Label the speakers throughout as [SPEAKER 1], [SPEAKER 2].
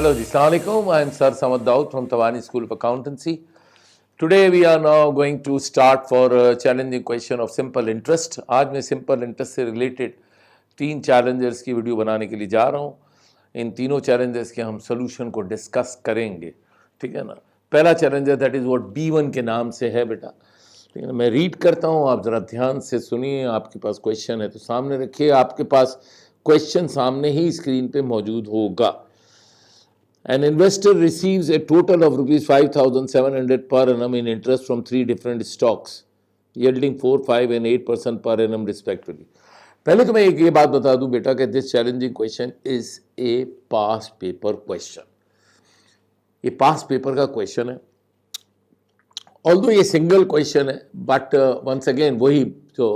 [SPEAKER 1] Hello, ji. Assalamu alaikum. I am Sir Samad Daud from Tawani School of Accountancy. Today we are now going to start for a challenging question of simple interest. आज मैं simple interest से related 3 challenges की video बनाने के लिए जा रहा हूँ. इन तीनों challenges के हम solution को discuss करेंगे, ठीक है ना. पहला challenge है that is what B1 के नाम से है बेटा, ठीक है ना. मैं रीड करता हूँ, आप ज़रा ध्यान से सुनिए. आपके पास क्वेश्चन है तो सामने रखिए. आपके पास क्वेश्चन सामने ही स्क्रीन पे मौजूद होगा. An investor receives a total of rupees 5,700 per annum in interest from 3 different stocks, yielding 4, 5 and 8% per annum respectively. पहले तो मैं एक ये बात बता दूं बेटा कि this challenging question is a pass paper question. ये पास पेपर का क्वेश्चन है, ऑल्दो ये सिंगल क्वेश्चन है, बट वंस अगेन वही जो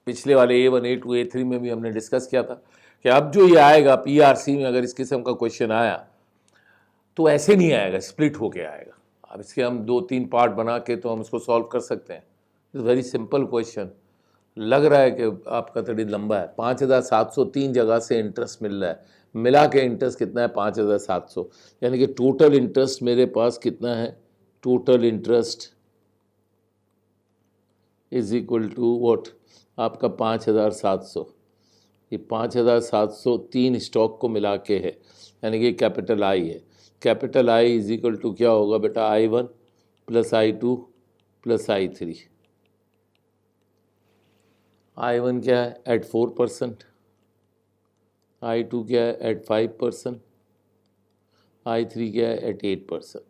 [SPEAKER 1] पिछले वाले A1, A2, A3 में भी हमने डिस्कस किया था कि अब जो ये आएगा PRC में, अगर इस किस्म का क्वेश्चन आया तो ऐसे नहीं आएगा, स्प्लिट होके आएगा. अब इसके हम 2-3 पार्ट बना के तो हम इसको सॉल्व कर सकते हैं. It's very simple question. लग रहा है कि आपका थोड़ी लंबा है. 5,703 जगह से इंटरेस्ट मिल रहा है. मिला के इंटरेस्ट कितना है? 5,700. यानी कि टोटल इंटरेस्ट मेरे पास कितना है? Total interest is equal to what? आपका 5,700. ये 5,700 3 स्टॉक को मिला के है, यानी कि कैपिटल आई है. Capital I is equal to क्या होगा बेटा? I1 plus I2 plus I3. I1 क्या है? एट 4%. I2 क्या है? एट 5%. I3 क्या है? एट 8%.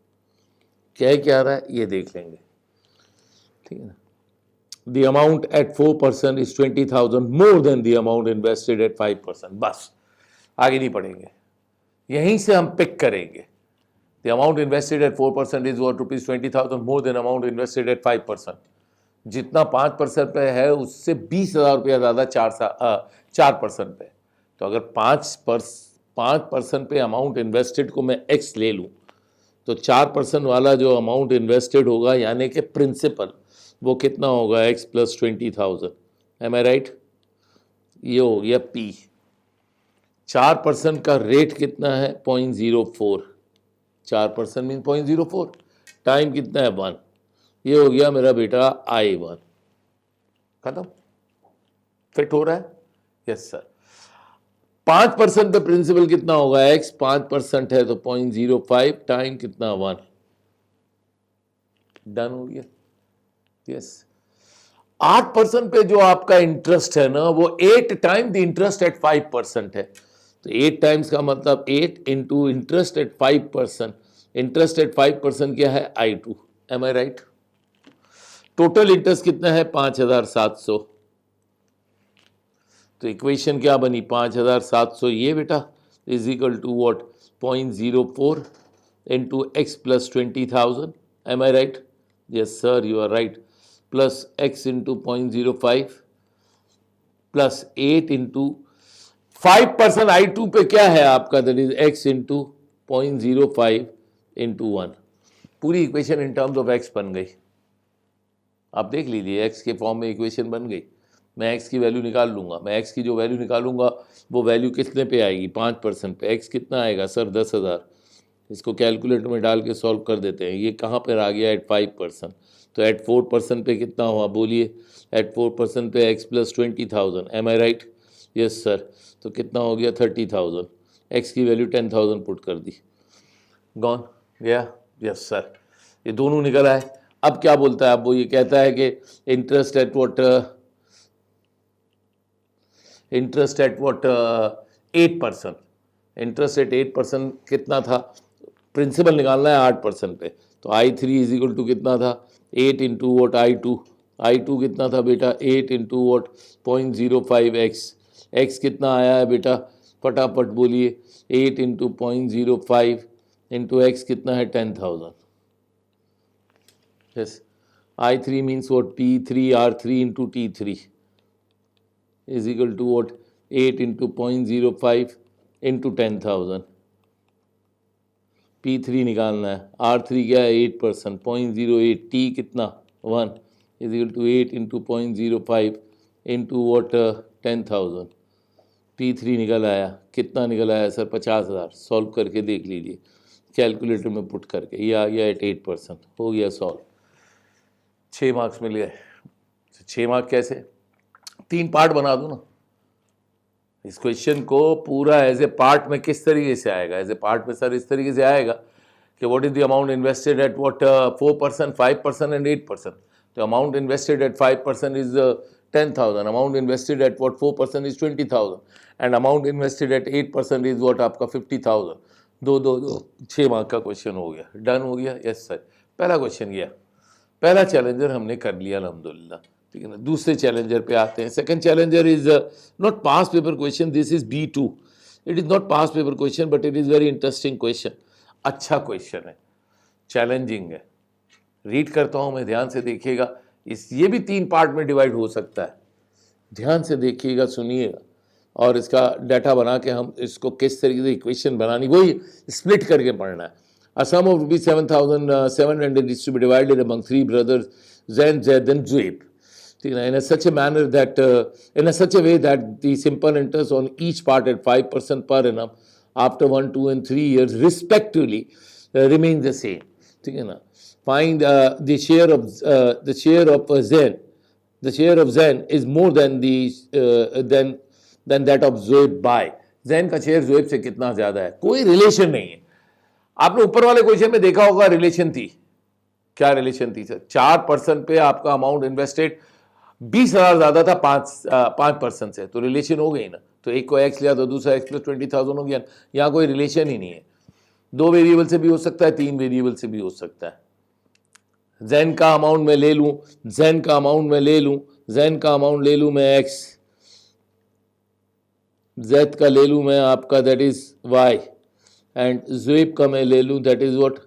[SPEAKER 1] क्या रहा है ये देख लेंगे, ठीक है ना. The amount at 4% is 20,000 more than the amount invested at 5%. बस आगे नहीं पढ़ेंगे, यहीं से हम पिक करेंगे. The amount invested at 4% is what? rupees 20,000 more than amount invested at 5%. जितना 5% पे है उससे 20,000 रुपया ज़्यादा 4% पे. तो अगर 5% पे अमाउंट इन्वेस्टेड को मैं X ले लूँ तो 4% वाला जो अमाउंट इन्वेस्टेड होगा यानी कि प्रिंसिपल, वो कितना होगा? X plus 20,000. Am I right? ये हो गया P. 4% का रेट कितना है? 0.04. 4% मीन 0.04. टाइम कितना है? 1. ये हो गया मेरा बेटा I1. खत्म. फिट हो रहा है? Yes sir. 5% पे प्रिंसिपल कितना होगा? X. 5% है तो 0.05. टाइम कितना? 1. डन हो गया. यस. 8% पे जो आपका इंटरेस्ट है ना, वो 8 टाइम द इंटरेस्ट एट 5% है. तो 8 टाइम्स का मतलब 8 into interest eight 5%. Interest eight 5% क्या है? I2. M I right? Total interest कितना है? 5,700. तो इक्वेशन क्या बनी? 5,700 ये बेटा is equal to what? 0.04 into X plus 20,000. Am I right? Yes sir, you are right. Plus X into 0.05 plus 8 into 5% I2 पे क्या है आपका? That is X into 0.05 into 1. पूरी equation in terms of X बन गई. आप देख लीजिए, X के फॉर्म में इक्वेशन बन गई. मैं X की वैल्यू निकाल लूँगा. मैं X की जो वैल्यू निकालूंगा वो वैल्यू कितने पे आएगी? 5% पे. X कितना आएगा सर? 10,000. इसको कैलकुलेटर में डाल के सॉल्व कर देते हैं. ये कहाँ पर आ गया? एट 5%. तो एट 4% पे कितना हुआ? बोलिए. एट 4% पे X plus 20,000. Am I right? Yes sir. तो कितना हो गया? 30,000. X की वैल्यू 10,000 पुट कर दी. गॉन गया? Yes sir. ये दोनों निकल आए. अब क्या बोलता है? अब वो ये कहता है कि interest at what? 8%. Interest eight 8% कितना था? प्रिंसिपल निकालना है 8% पे. तो I3 इज इक्वल टू कितना था? 8 इंटू वॉट? I2 कितना था बेटा? 8 इंटू वॉट? 0.05x. X कितना आया है बेटा? फटाफट बोलिए. 8 इंटू 0.05 इंटू X कितना है? 10,000. Yes. I3 means what? P3R3 into T3 is equal to what? 8 into 0.05 into 10,000. P3 निकालना है. R3 क्या है? 8%. 0.08. T कितना? 1 is equal to 8 into 0.05 into what? 10,000. T3 निकल आया, कितना निकल आया सर? 50,000। सॉल्व करके देख लीजिए कैलकुलेटर में पुट करके, ये आ गया एट 8%, हो गया सॉल्व। 6 मार्क्स मिल गए। 6 मार्क कैसे? 3 पार्ट बना दूँ ना इस क्वेश्चन को पूरा एज ए पार्ट में। किस तरीके से आएगा एज ए पार्ट में सर? इस तरीके से आएगा कि what is the amount invested at what 4%, 5% and 8%. The amount invested at 5% is 10,000. Amount invested at what 4% is 20,000. And amount invested at 8% is what आपका 50,000. दो 6 मार्क का क्वेश्चन हो गया, डन हो गया। यस सर, पहला क्वेश्चन गया, पहला चैलेंजर हमने कर लिया अल्हम्दुलिल्लाह, ठीक है ना। दूसरे चैलेंजर पे आते हैं। Second challenger is not pass paper question, this is B2. It is not pass paper question but it is very interesting question. अच्छा क्वेश्चन है, चैलेंजिंग है। रीड करता हूँ मैं, ध्यान से देखिएगा। ये भी 3 पार्ट में डिवाइड हो सकता है, ध्यान से देखिएगा, सुनिएगा, और इसका डाटा बना के हम इसको किस तरीके से इक्वेशन बनानी, वही स्प्लिट करके पढ़ना है। A sum of rupees 7,700 is to be divided among 3 brothers, Zain, Zaid and Zuaib. In a such a manner that, in a such a way that the simple interest on each part at 5% per annum after 1, 2 and 3 years respectively remains the same. ठीक है ना। Find the share of Zain. The share of Zain is more than that of Zoeb by. Zain का share Zoeb से कितना ज्यादा है? कोई relation नहीं है। आपने ऊपर वाले क्वेश्चन में देखा होगा, रिलेशन थी। क्या रिलेशन थी सर? 4% पे आपका अमाउंट इन्वेस्टेड 20,000 ज्यादा था 5% से, तो रिलेशन हो गई ना। तो एक को एक्स लिया तो दूसरा एक्स प्लस 20,000 हो गया। यहाँ कोई रिलेशन ही नहीं है। 2 वेरिएबल से भी हो सकता है, 3 वेरिएबल से भी हो सकता है। जैन का अमाउंट मैं ले लूं, जैन का अमाउंट मैं ले लूं, जैन का अमाउंट ले लूं मैं एक्स, जेड का ले लूं मैं आपका दैट इज वाई, एंड ज़ुएब का मैं ले लूं दैट इज व्हाट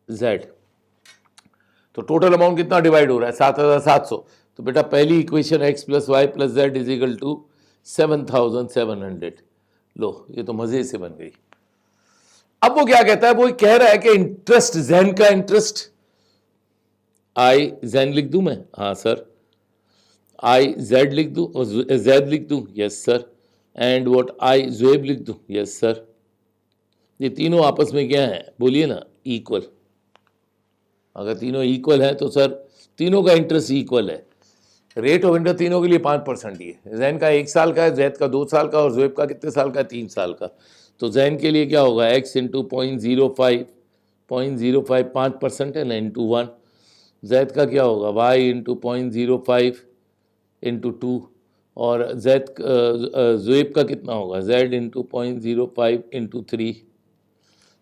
[SPEAKER 1] जेड। तो टोटल अमाउंट कितना डिवाइड हो रहा है? 7,700। तो बेटा पहली equation x plus y plus z is equal to 7,700। लो, ये तो मजे से बन गई। अब वो क्या कहता है? वो कह रहा है कि इंटरेस्ट, जैन का इंटरेस्ट, आई जैन लिख दूं मैं? हाँ सर। आई जेड लिख दूं, जेड लिख दूं? Yes sir. And what I ज़ुएब लिख दूं? Yes sir. ये तीनों आपस में क्या है? बोलिए ना, इक्वल। अगर तीनों इक्वल है तो सर तीनों का इंटरेस्ट इक्वल है। रेट ऑफ इंटरेस्ट तीनों के लिए 5% ही है। जैन का 1 साल का है, जैद का 2 साल का, और ज़ुएब का कितने साल का है? 3 साल का। तो जैन के लिए क्या होगा? x इंटू 0.05, 5% है ना, इंटू 1। जैद का क्या होगा? y इंटू 0.05 इंटू 2, और जैद ज़ुएब का कितना होगा? z into 0.05 into 3।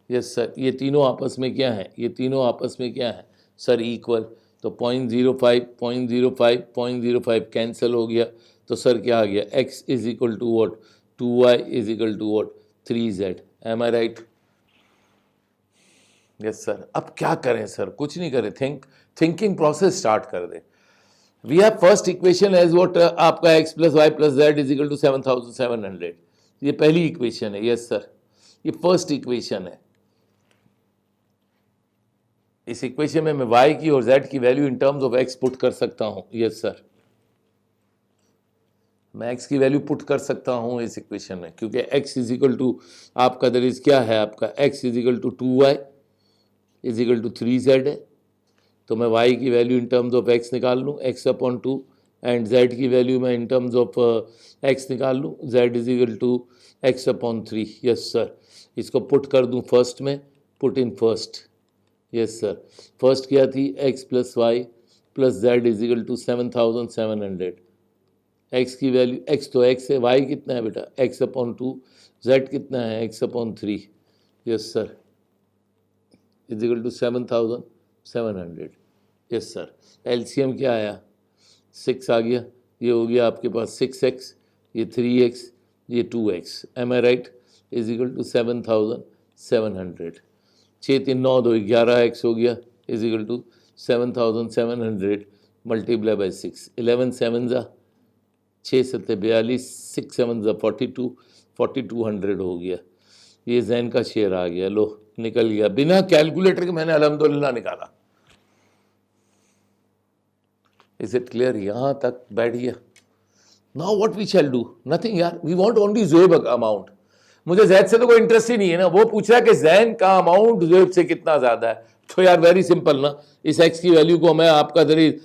[SPEAKER 1] Yes sir. ये तीनों आपस में क्या है? ये तीनों आपस में क्या है सर? इक्वल। तो 0.05, 0.05, 0.05 कैंसिल हो गया। तो सर क्या आ गया? x is equal to what? 2y is equal to what? 3z। Am I right? Yes sir. अब क्या करें सर? कुछ नहीं करें, थिंकिंग प्रोसेस स्टार्ट कर दें। We have first equation as what आपका x plus y plus z is equal to 7,700। ये पहली इक्वेशन है। यस सर, ये फर्स्ट इक्वेशन है। इस इक्वेशन में मैं y की और z की value in terms of x put कर सकता हूं। यस सर, मैं x की वैल्यू पुट कर सकता हूं इस इक्वेशन में, क्योंकि x इज इक्वल टू आपका दर इज क्या है? आपका x is equal to 2y is equal to 3z है। तो मैं y की value in terms of x निकाल लूँ, x अपॉन 2, एंड z की वैल्यू मैं इन टर्म्स ऑफ x निकाल लूँ, z is equal to x upon 3। Yes sir, इसको पुट कर दूँ फर्स्ट में, put in first. Yes sir, first क्या थी? x plus y plus z is equal to 7,700। x की वैल्यू, x तो x है, y कितना है बेटा? x अपॉन 2, z कितना है? x upon 3। Yes sir, is equal to 7,700। Yes sir, LCM क्या आया? 6 आ गया। ये हो गया आपके पास 6x, ये 3x, ये 2x। Am I right? Is equal to 7,700। 6 3 9 2 11x हो गया, is equal to 7,700 multiply by 6। 11 7 जा 6 7 42, 6 7 जा 42, 4200 हो गया। ये जैन का शेयर आ गया। लो, निकल गया बिना कैलकुलेटर के, मैंने अल्हम्दुलिल्लाह निकाला। Is it clear? यहाँ तक बैठ गया? Now what we shall do, nothing यार, we want only Zoeb amount. मुझे जैद से तो कोई इंटरेस्ट ही नहीं है ना, वो पूछ रहा है कि जैन का अमाउंट ज़ोएब से कितना ज़्यादा है। तो यार वेरी सिंपल ना, इस एक्स की वैल्यू को मैं आपका जरिए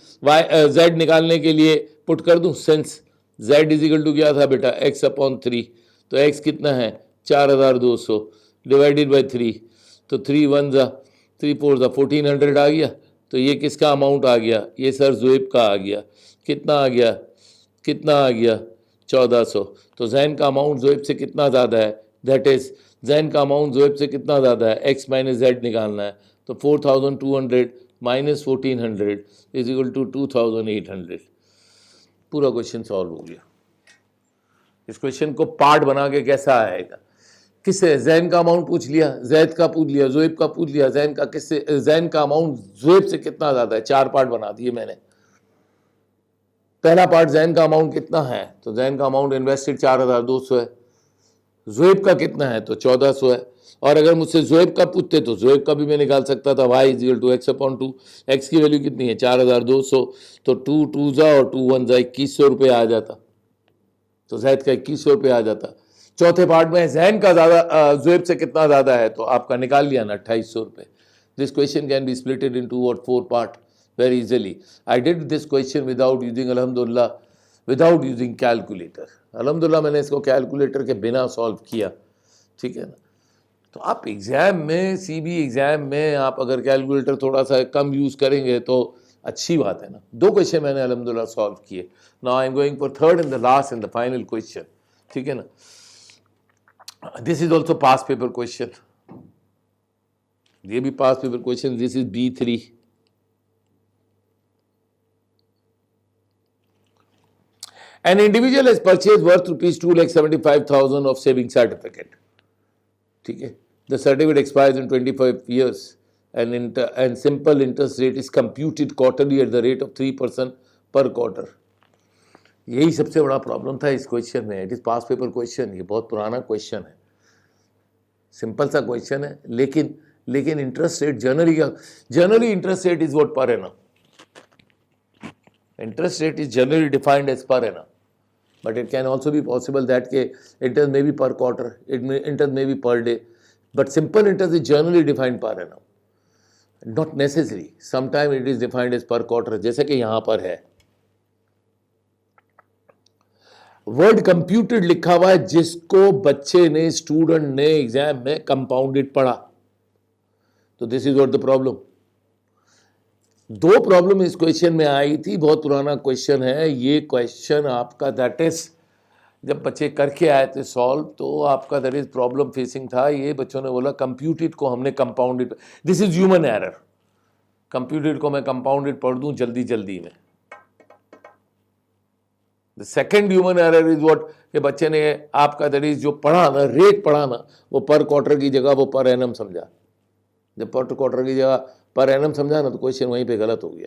[SPEAKER 1] जेड निकालने के लिए पुट कर दूं, since z is equal to क्या था बेटा, एक्स अपॉन 3, तो एक्स कितना है 4200 डिवाइडेड बाई 3, तो 3 1 जा 3 4 जा 1400 आ गया। तो ये किसका अमाउंट आ गया, ये सर ज़ोएब का आ गया। कितना आ गया, कितना आ गया 1400। तो जैन का अमाउंट ज़ोएब से कितना ज़्यादा है, दैट इज़ जैन का अमाउंट ज़ोएब से कितना ज़्यादा है, एक्स माइनस जेड निकालना है। तो 4200 माइनस 1400 इज इक्वल टू 2800। पूरा क्वेश्चन सॉल्व हो गया। इस क्वेश्चन को पार्ट बना के कैसा आएगा, किससे जैन का अमाउंट पूछ लिया, जैद का पूछ लिया, ज़ोएब का पूछ लिया, जैन का किससे, जैन का अमाउंट ज़ोएब से कितना ज़्यादा है, 4 पार्ट बना दिए मैंने। पहला पार्ट जैन का अमाउंट कितना है, तो जैन का अमाउंट इन्वेस्टेड 4200 है, ज़ोएब का कितना है तो 1400 है। और अगर मुझसे ज़ोएब का पूछते तो ज़ोएब का भी मैं निकाल सकता था, y is equal to x upon 2, x की वैल्यू कितनी है 4200, तो 2 2 जा और 2 1 जा 2100 रुपये आ जाता, तो जैद का 2100 रुपये आ जाता। चौथे पार्ट में जैन का ज़्यादा ज़ोएब से कितना ज़्यादा है, तो आपका निकाल लिया ना 2800 रुपये। This question can be splitted in 2 और 4 part very easily. I did this question without using alhamdulillah, without using calculator. alhamdulillah मैंने इसको कैलकुलेटर के बिना सॉल्व किया, ठीक है ना। तो आप एग्ज़ाम में, सीबी एग्ज़ाम में आप अगर कैलकुलेटर थोड़ा सा कम यूज़ करेंगे तो अच्छी बात है ना। 2 क्वेश्चन मैंने alhamdulillah सॉल्व किए। Now I am going for third and the last and the final question, ठीक है ना। This is also past paper question, ये भी past paper question. This is B3। An individual has purchased worth rupees 2,75,000 of saving certificate. ठीक है, the certificate expires in 25 years and simple interest rate is computed quarterly at the rate of 3% per quarter. यही सबसे बड़ा problem था इस question में। It is pass paper question, ये बहुत पुराना क्वेश्चन है, सिंपल सा क्वेश्चन है, लेकिन interest rate generally interest rate is what per annum. Interest rate is generally defined as per annum, but it can also be possible that interest may be per quarter, interest may be per day, but simple interest is generally defined per annum, not necessary. Sometimes it is defined as per quarter, जैसे कि यहाँ पर है word computed लिखा हुआ है, जिसको बच्चे ने, स्टूडेंट ने एग्जाम में कंपाउंडेड पढ़ा। तो this is what the problem. 2 problem इस क्वेश्चन में आई थी, बहुत पुराना क्वेश्चन है ये क्वेश्चन आपका, दैट इज जब बच्चे करके आए थे सॉल्व, तो आपका दैट इज प्रॉब्लम फेसिंग था। ये बच्चों ने बोला कंप्यूटेड को हमने compounded, this is human error, computed को मैं कंपाउंडेड पढ़ दूं जल्दी में। The second human error is what, कि बच्चे ने आपका दैट इज जो पढ़ा ना, रेट पढ़ा ना, वो पर क्वार्टर की जगह वो पर एनम समझा। जब पर क्वार्टर की जगह पर एनम समझा ना, तो क्वेश्चन वहीं पे गलत हो गया।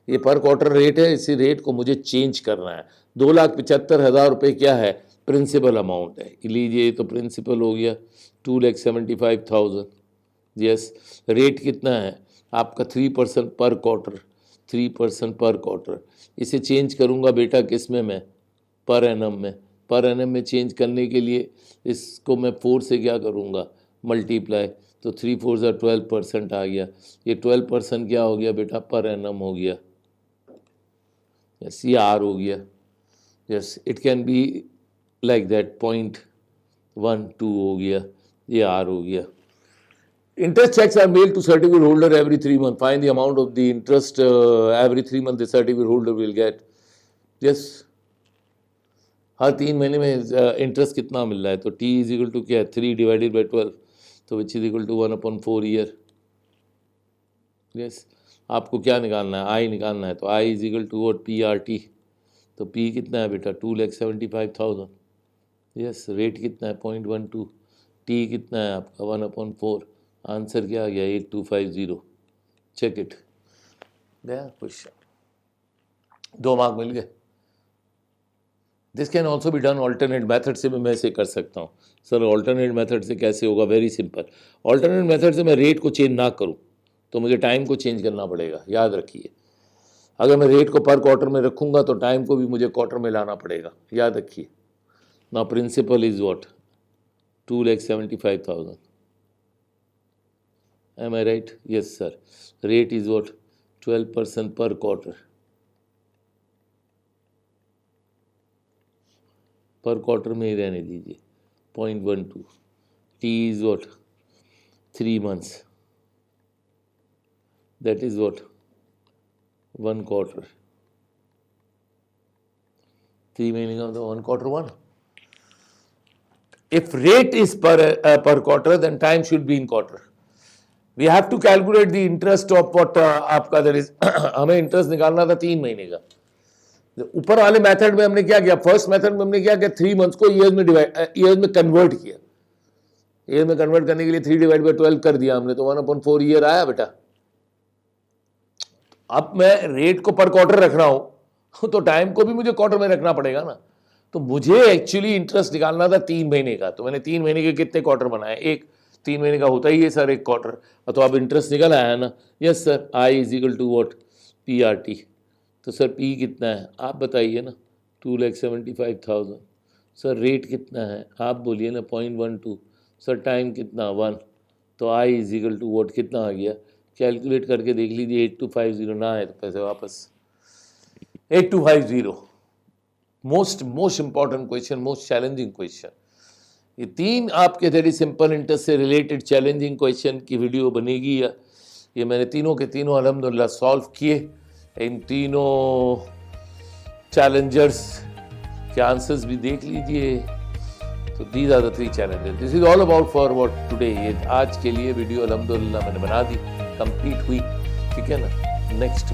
[SPEAKER 1] ये पर क्वार्टर रेट है, इसी रेट को मुझे चेंज करना है। 2,75,000 रुपये क्या है, प्रिंसिपल अमाउंट है, लीजिए तो प्रिंसिपल हो गया 2,75,000। यस, रेट कितना है आपका 3% पर क्वार्टर, 3% पर क्वार्टर। इसे चेंज करूँगा बेटा किस में, मैं पर एनम में। पर एनम में चेंज करने के लिए इसको मैं 4 से क्या करूँगा, मल्टीप्लाई, तो 3 4 ज़ा 12% आ गया। ये 12% क्या हो गया बेटा, पर एनम हो गया। यस, ये आर हो गया। Yes, it can be like that, 0.12 हो गया, ये आर हो गया। Interest checks are mailed to certificate holder every 3 months. Find the amount of the interest every 3 months the certificate holder will get. Yes, हर 3 महीने में interest कितना मिल रहा है, तो T इज इक्वल टू क्या है 3 डिवाइडेड बाई 12, तो which is equal to 1/4 year. Yes, आपको क्या निकालना है, आई निकालना है, तो I is equal to what, PRT। तो P कितना है बेटा 2,75,000। यस, रेट कितना है 0.12, T कितना है आपका 1/4, आंसर क्या आ गया 8250। चेक इट, गया क्वेश्चन, 2 मार्क मिल गए। This can also be done alternate method से भी मैं इसे कर सकता हूँ। सर ऑल्टरनेट मेथड से कैसे होगा, वेरी सिंपल। ऑल्टरनेट मेथड से मैं रेट को चेंज ना करूँ तो मुझे टाइम को चेंज करना पड़ेगा, याद रखिए। अगर मैं रेट को पर क्वार्टर में रखूंगा तो टाइम को भी मुझे क्वार्टर में लाना पड़ेगा, याद रखिए। Now principal is what, 2,75,000, am I right? Yes sir. Rate is what, 12% per quarter. पर क्वार्टर में ही रहने दीजिए, 0.12. T is what, 3 months. That is what, 1 quarter. 3 meaning of the 1 quarter 1. If rate is per quarter, then time should be in quarter. We have to calculate the interest of what आपका there is हमें interest निकालना था 3 महीने का। ऊपर वाले method में हमने क्या किया, फर्स्ट मेथड में हमने क्या किया, 3 मंथ्स को ईयर्स में कन्वर्ट किया। ईयर में कन्वर्ट करने के लिए 3/12 कर दिया हमने, तो 1/4 ईयर आया बेटा। अब मैं रेट को पर क्वार्टर रख रहा हूं तो टाइम को भी मुझे क्वार्टर में रखना पड़ेगा ना। तो मुझे एक्चुअली इंटरेस्ट निकालना था 3 महीने का, तो मैंने 3 महीने के कितने क्वार्टर बनाए, एक 3 महीने का होता ही है सर एक क्वार्टर, तो अब इंटरेस्ट निकल आया ना। Yes sir, I is equal to what, PRT। तो सर पी कितना है आप बताइए ना, 2,75,000। सर रेट कितना है आप बोलिए ना, 0.12। सर टाइम कितना, 1। तो I is equal to what, कितना आ गया, कैलकुलेट करके देख लीजिए, 8250। ना है तो पैसे वापस। 8250 most important question, most challenging question. ये 3 आपके वेरी सिंपल इंटरेस्ट से रिलेटेड चैलेंजिंग क्वेश्चन की वीडियो बनेगी। ये मैंने तीनों के तीनों अल्हम्दुलिल्लाह सॉल्व किए। इन तीनों चैलेंजर्स के आंसर्स भी देख लीजिए। तो these are the 3 challenges. This is all about for what today. ये आज के लिए वीडियो अल्हम्दुलिल्लाह मैंने बना दी, कंप्लीट हुई, ठीक है ना। नेक्स्ट